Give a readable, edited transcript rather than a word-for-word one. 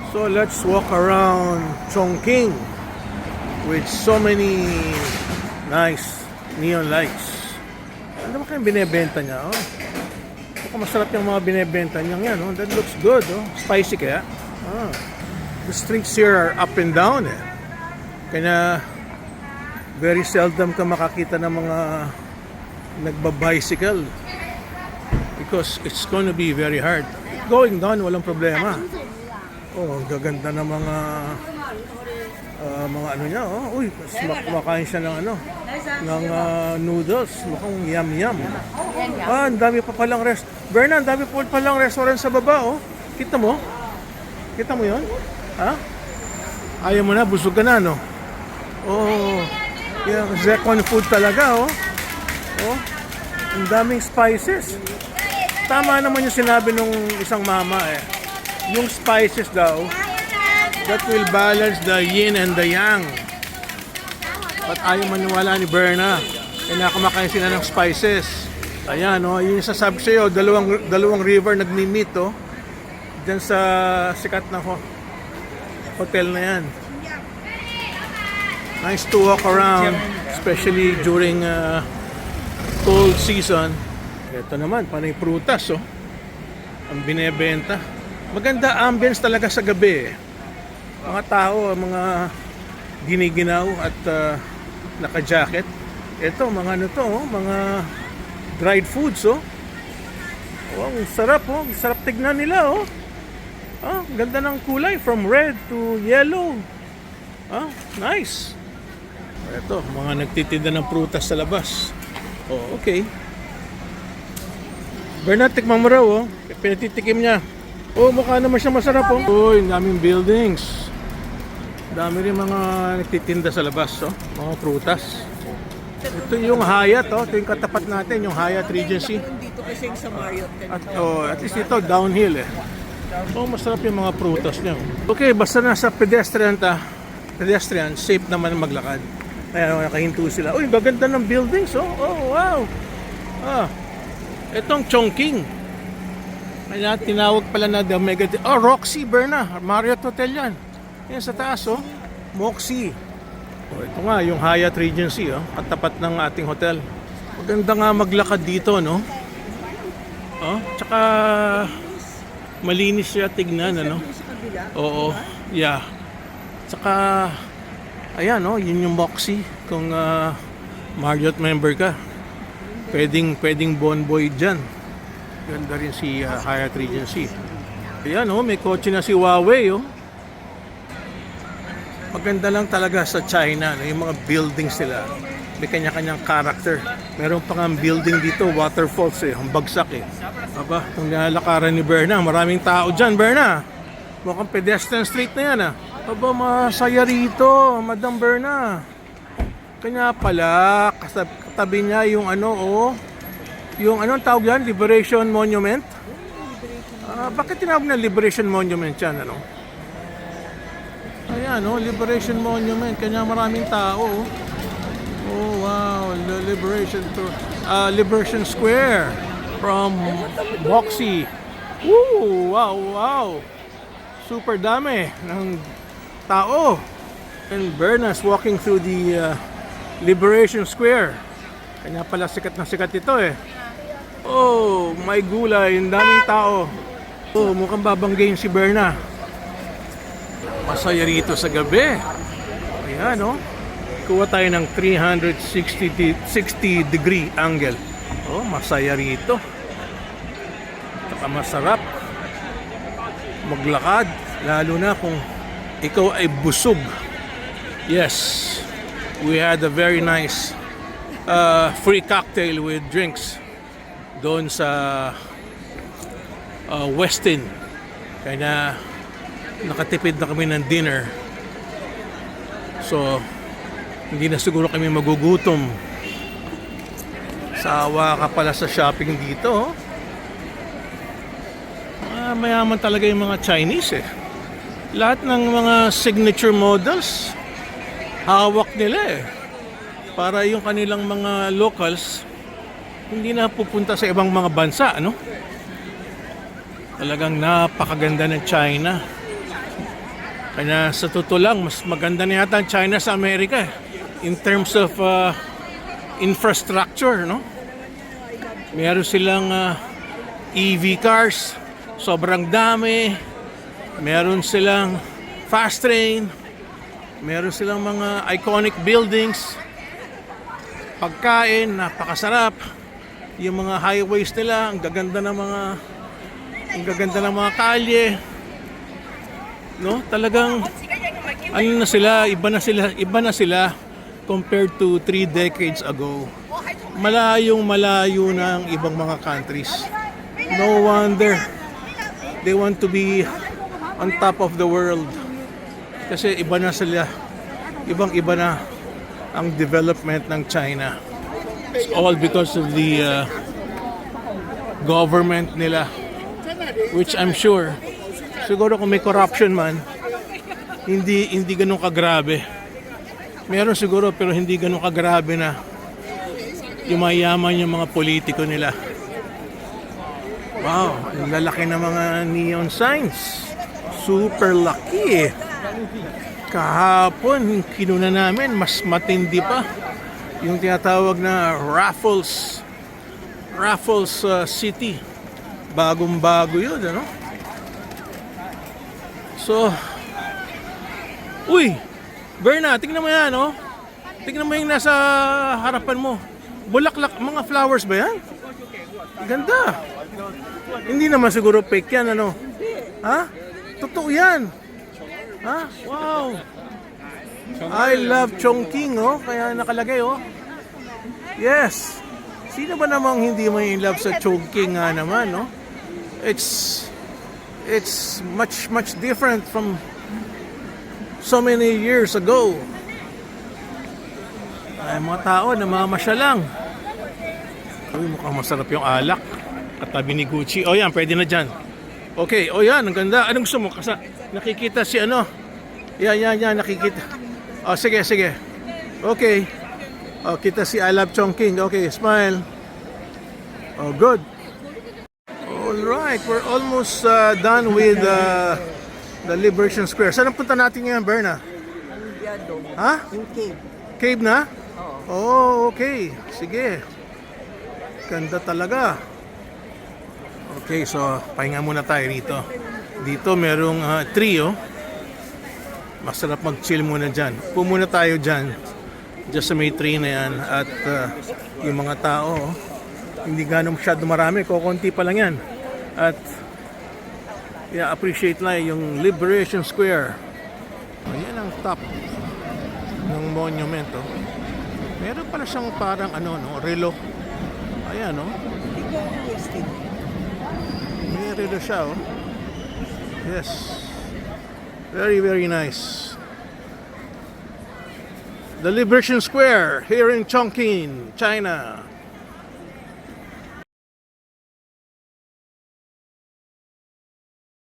So let's walk around Chongqing with so many nice neon lights. Ano ba kayong binebenta niya? Oh? Mukhang masarap yung mga binebenta niya yan. Oh? That looks good. Oh? Spicy kaya? Ah. The streets here are up and down. Kaya very seldom ka makakita ng mga nagbabicycle because it's gonna be very hard. Going down, walang problema. Oh, ang gaganda ng mga ano niya. Oh. Uy, kumakain siya ng noodles. Mukhang yum. Ah, ang dami pa palang Berna, ang dami pa palang restaurant sa baba, oh. Kita mo? Kita mo 'yon? Ha? Ayaw mo na, busog ka na, no? Oh, yeah, Zekon food talaga, oh. Oh, ang daming spices. Tama naman yung sinabi nung isang mama, yung spices daw, that will balance the yin and the yang. But ayaw maniwala ni Berna. Kaya kumakain sila ng spices. Ayan, oh, yun yung sasabi ko sa'yo, dalawang river nagmi-meet, oh. Diyan sa sikat na hotel na yan. Nice to walk around, especially during cold season. Ito naman, panay prutas, oh. Ang binebenta. Maganda ambience talaga sa gabi. Mga tao, mga giniginaw at naka-jacket. Ito, mga ano to, oh, mga dried foods, oh. Oh, ang sarap, oh. Ang sarap tignan nila, oh. Ah, ganda ng kulay from red to yellow. Ah, nice. Ito, mga nagtitinda ng prutas sa labas. Oh, okay. Bernard, tikman mo raw, oh. Pinatitikim niya. Oh, mukha naman siya masarap, oh. Uy, daming buildings. Dami rin mga nagtitinda sa labas, oh. Mga prutas. Ito yung Hyatt, oh. Ito yung katapat natin, yung Hyatt Regency. Dito kasi sa Marriott. At least ito, downhill, Oh, masarap yung mga prutas niya. Okay, basta nasa pedestrian, safe naman maglakad. Ayan, nakahinto sila. Uy, gaganda ng buildings, oh. Oh, wow. Ah, itong Chongqing. Kaya tinawag pala na the Mega... Oh, Roxy, Berna. Marriott Hotel yan. Yan sa taas, oh. Moxie. Oh, ito nga, yung Hyatt Regency, oh. Katapat ng ating hotel. Maganda nga maglakad dito, no? Oh, tsaka... malinis siya tignan, ano? Oo, yeah. Tsaka... ayan, oh, yun yung Moxie. Kung Marriott member ka, pwedeng bonboy dyan. Ganda rin si Hyatt Regency. Ayan, oh, may kotse na si Huawei, oh. Maganda lang talaga sa China, no? Yung mga buildings nila. May kanya-kanyang character. Meron pa nga building dito, waterfalls, ang bagsak, Aba, kung nilalakaran ni Berna, maraming tao dyan, Berna. Mukhang pedestrian street na yan, Aba, masaya rito, Madam Berna. Kanya pala, katabi niya yung yung anong tawag yan? Liberation Monument? Bakit tinawag na Liberation Monument yan, ano? Ayan, Liberation Monument. Kanya maraming tao, Oh, wow. Liberation Square from Moxie. Woo! Wow. Super dami ng tao. And Berna's walking through the Liberation Square. Kanya pala sikat na sikat ito, Oh, may gulay, ang daming tao. Oh, mukhang babanggayin si Berna. Masaya rito sa gabi. Ayan, kuha tayo ng 360 degree angle. Oh, masaya rito. Saka masarap maglakad, lalo na kung ikaw ay busog. Yes, we had a very nice free cocktail with drinks doon sa Westin. Kaya nakatipid na kami ng dinner. So, hindi na siguro kami magugutom. Sawa ka pala sa shopping dito, mayaman talaga yung mga Chinese, Lahat ng mga signature models, hawak nila, Para yung kanilang mga locals, hindi na pupunta sa ibang mga bansa, Talagang napakaganda ng China. Kaya sa totoo lang, mas maganda na yata ang China sa Amerika in terms of infrastructure, no? Meron silang EV cars, sobrang dami. Meron silang fast train. Meron silang mga iconic buildings. Pagkain, napakasarap. Yung mga highways nila, ang gaganda ng mga kalye. No? Talagang ano na sila, iba na sila compared to 3 decades ago. Malayo na ang ibang mga countries. No wonder they want to be on top of the world. Kasi iba na sila. Ibang-iba na ang development ng China. It's all because of the government nila, which I'm sure siguro kung may corruption man, hindi ganun kagrabe. Meron siguro pero hindi ganun kagrabe na yung mayaman yung mga politiko nila. Wow, ang lalaki ng mga neon signs. Super laki. Kahapon, kinuna namin, mas matindi pa. Yung tinatawag na Raffles City. Bagong-bago yun, ano? So, uy, Berna, tingnan mo yan, oh. Tingnan mo yung nasa harapan mo. Bulaklak, mga flowers ba yan? Ganda. Hindi naman siguro fake yan, ano? Ha? Totoo yan. Ha? Wow. I love Chongqing, oh. Kaya nakalagay, oh. Yes. Sino ba namang hindi may love sa Chongqing nga naman, no? It's much different from so many years ago. Ay, mga tao, namamasya lang. Uy, mukhang masarap yung alak. Katabi ni Gucci. O yan, pwede na dyan. Okay, o yan, ang ganda. Anong gusto mo? Kasi nakikita si ano? Yan, nakikita. O, sige. Okay. O, kita si I Love Chongqing. Okay, smile. Oh, good. Alright, we're almost done with the Liberation Square. Saan ang punta natin ngayon, Berna? Ha? Yung cave. Cave na? Oh, okay. Sige. Ganda talaga. Okay, so pahinga muna tayo rito. Dito merong tree, oh. Masarap mag-chill muna dyan. Upo muna tayo dyan. Just sa may tree na yan. At yung mga tao, oh, hindi gano'ng masyado marami. Kukunti pa lang yan. At appreciate lang yung Liberation Square. Ayan ang top ng monument, oh. Meron pala siyang parang relo. Ayan, oh. May relo siya, oh. Yes. Very, very nice. The Liberation Square here in Chongqing, China.